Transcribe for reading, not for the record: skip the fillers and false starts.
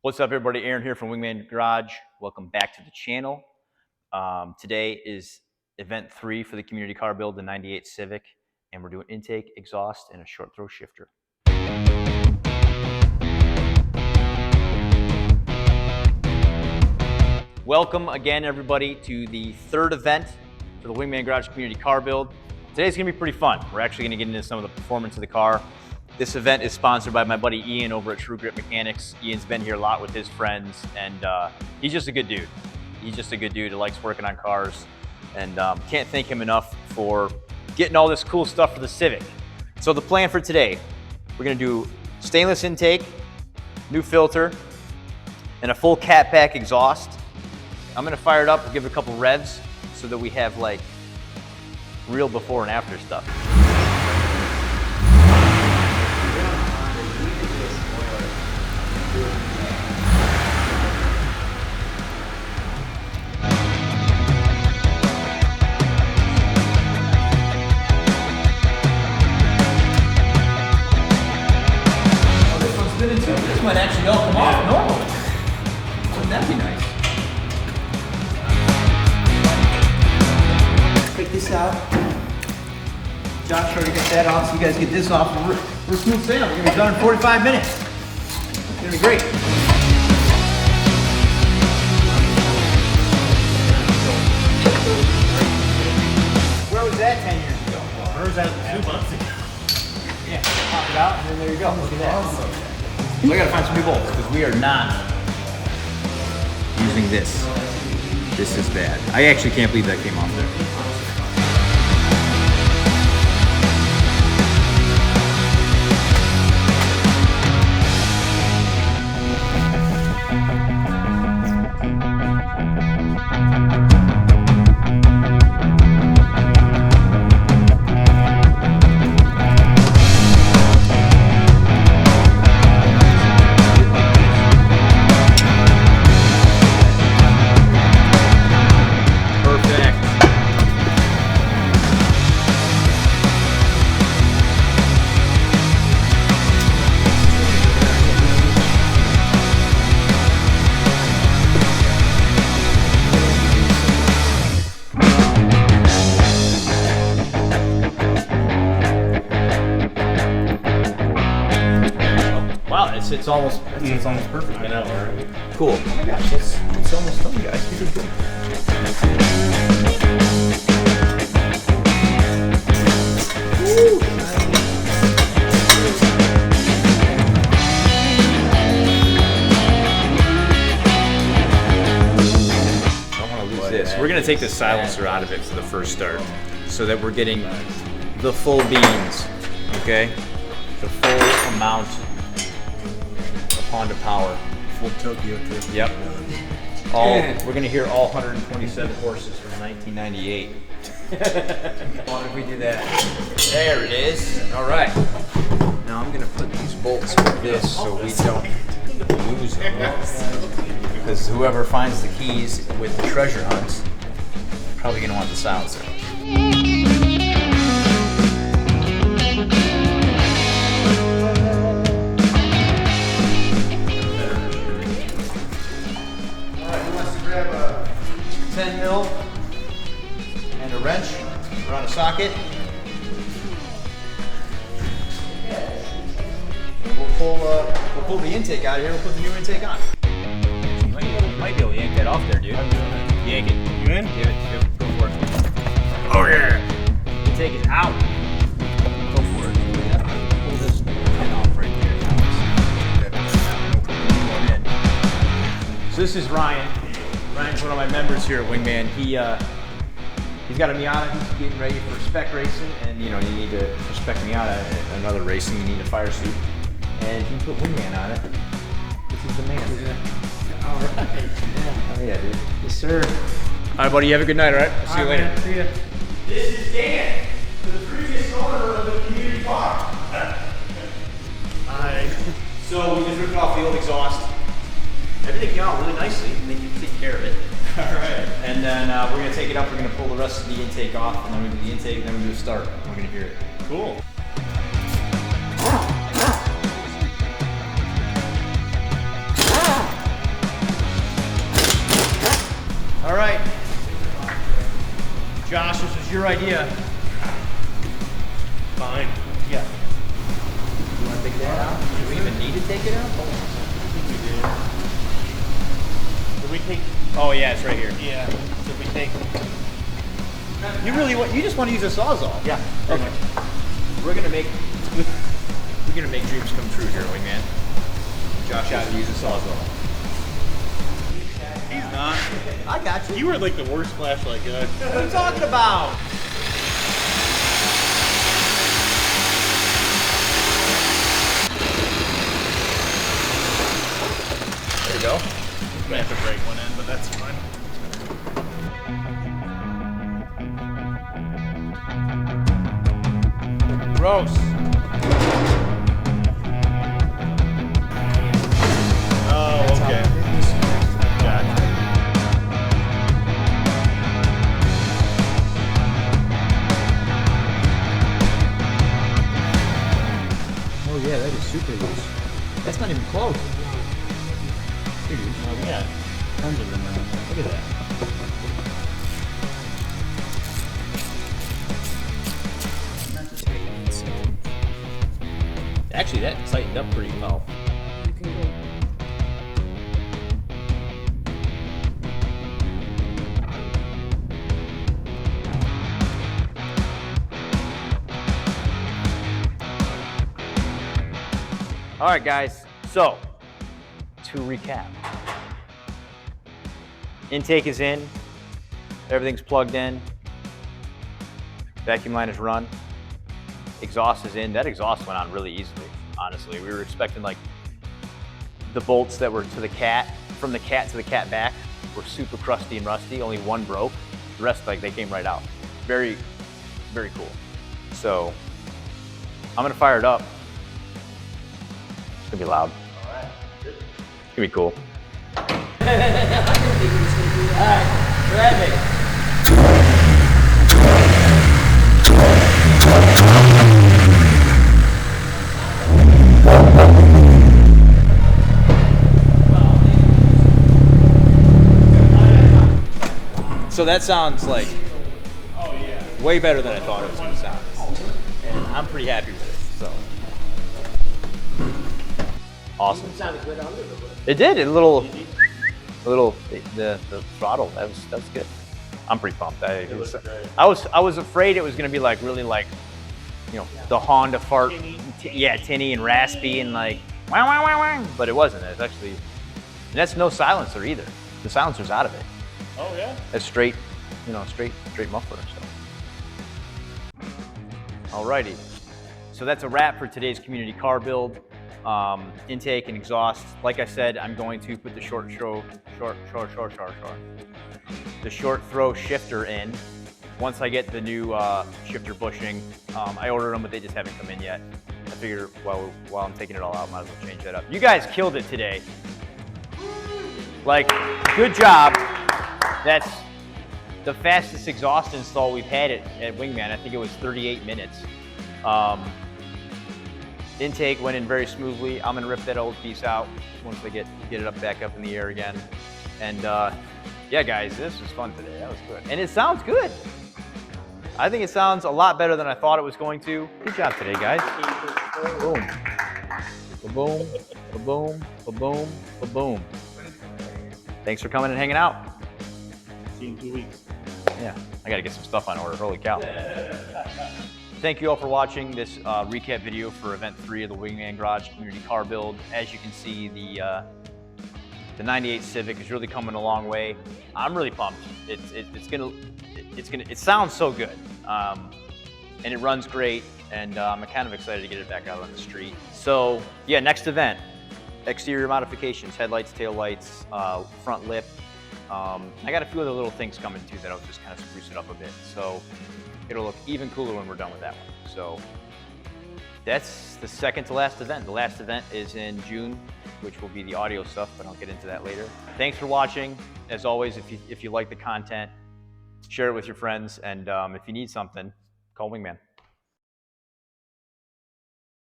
What's up, everybody? Aaron here from Wingman Garage. Welcome back to the channel. Today is event 3 for the community car build, the 98 Civic, and we're doing intake, exhaust, and a short throw shifter. Welcome again, everybody, to the third event for the Wingman Garage community car build. Today's gonna be pretty fun. We're actually gonna get into some of the performance of the car. This event is sponsored by my buddy Ian over at True Grit Mechanics. Ian's been here a lot with his friends, and he's just a good dude. He's just a good dude who likes working on cars, and can't thank him enough for getting all this cool stuff for the Civic. So the plan for today, we're gonna do stainless intake, new filter, and a full cat pack exhaust. I'm gonna fire it up, give it a couple revs so that we have like real before and after stuff. This might actually all come off normal. Wouldn't that be nice? Take this out. Josh already got that off, so you guys get this off. We're smooth sailing. We're gonna be done in 45 minutes. It's gonna be great. Where was that 10 years ago? Where was that 2 months ago? Yeah, pop it out, and then there you go. Look at that. Awesome. So I gotta find some new bolts because we are not using this. This is bad. I actually can't believe that came off there. It's almost perfect. I know, right? Cool. Oh my gosh, it's almost done, guys. You did good. Don't want to lose this. We're gonna take the silencer out of it for the first start, so that we're getting the full beans. Okay, the full amount. Honda power. Full Tokyo trip. Yep. We're gonna hear all 127 horses from 1998. Why don't we do that? There it is. All right. Now I'm gonna put these bolts with this so we don't lose them. Because whoever finds the keys with the treasure hunts, probably gonna want the silencer. Grab a 10 mil and a wrench around a socket. And we'll pull the intake out of here. We'll put the new intake on. You might be able to yank that off there, dude. I'm doing it. Yank it. You in? Give it. Go for it. Oh yeah. Intake is out. Go for it. Pull this pin off right there. So this is Ryan. Ryan's one of my members here at Wingman. He's got a Miata. He's getting ready for spec racing, and you know you need to for spec Miata another racing. You need a fire suit, and he put Wingman on it. This is the man. All right. Oh yeah, dude. Yes, sir. All right, buddy. You have a good night. All right. I'll see you later. See ya. This is Dan, the previous owner of the community car. Hi. So we just ripped off the old exhaust. Everything came out really nicely. I think you can take care of it. All right. And then we're going to take it up. We're going to pull the rest of the intake off, and then we're going to do the intake, and then we're going to do a start. And we're going to hear it. Cool. Josh, this was your idea. Fine. Yeah. You want to take that out? Do we even need to take it out? I think we did. Did we take? Oh yeah, it's right here. Yeah. Did we take? You just want to use a Sawzall? Yeah. Okay. We're gonna make dreams come true here, Wingman. Josh has to use a Sawzall. He's not. I got you. You were like the worst flashlight guy. What are you talking about? There you go. I have to break one end, but that's fine. Gross. Oh, okay. Gotcha. Oh yeah, that is super loose. That's not even close. Pretty loose. Oh, we got tons of them now. Look at that. Actually, that tightened up pretty well. All right, guys. So, to recap, intake is in, everything's plugged in, vacuum line is run, exhaust is in. That exhaust went on really easily, honestly. We were expecting like the bolts that were to the cat, from the cat to the cat back, were super crusty and rusty. Only one broke. The rest, like, they came right out. Very, very cool. So, I'm gonna fire it up. It's gonna be loud. It's gonna be cool. Alright, grab it. So that sounds like way better than I thought it was going to sound. And I'm pretty happy with it, so. Awesome. It sounded good under the hood. It did. The throttle. That was good. I'm pretty pumped. I was afraid it was gonna be like really like, you know, the Honda fart. Yeah, tinny and raspy and like wow wow wow wow. But it wasn't. It's actually, and that's no silencer either. The silencer's out of it. Oh yeah. That's straight, you know, straight muffler and stuff. Alrighty. So that's a wrap for today's community car build. Intake and exhaust. Like I said, I'm going to put the short throw shifter in. Once I get the new shifter bushing, I ordered them, but they just haven't come in yet. I figure while I'm taking it all out, might as well change that up. You guys killed it today. Like, good job. That's the fastest exhaust install we've had at Wingman. I think it was 38 minutes. Intake went in very smoothly. I'm gonna rip that old piece out once I get it back up in the air again. And yeah, guys, this was fun today. That was good. And it sounds good. I think it sounds a lot better than I thought it was going to. Good job today, guys. Boom. Ba-boom, ba-boom, ba-boom, ba-boom. Thanks for coming and hanging out. See you in 2 weeks. Yeah, I gotta get some stuff on order. Holy cow. Thank you all for watching this recap video for Event 3 of the Wingman Garage Community Car Build. As you can see, the 98 Civic is really coming a long way. I'm really pumped. It sounds so good, and it runs great. And I'm kind of excited to get it back out on the street. So yeah, next event, exterior modifications, headlights, taillights, front lip. I got a few other little things coming too that I'll just kind of spruce it up a bit. So it'll look even cooler when we're done with that one. So that's the second to last event. The last event is in June, which will be the audio stuff, but I'll get into that later. Thanks for watching. As always, if you like the content, share it with your friends. And if you need something, call Wingman.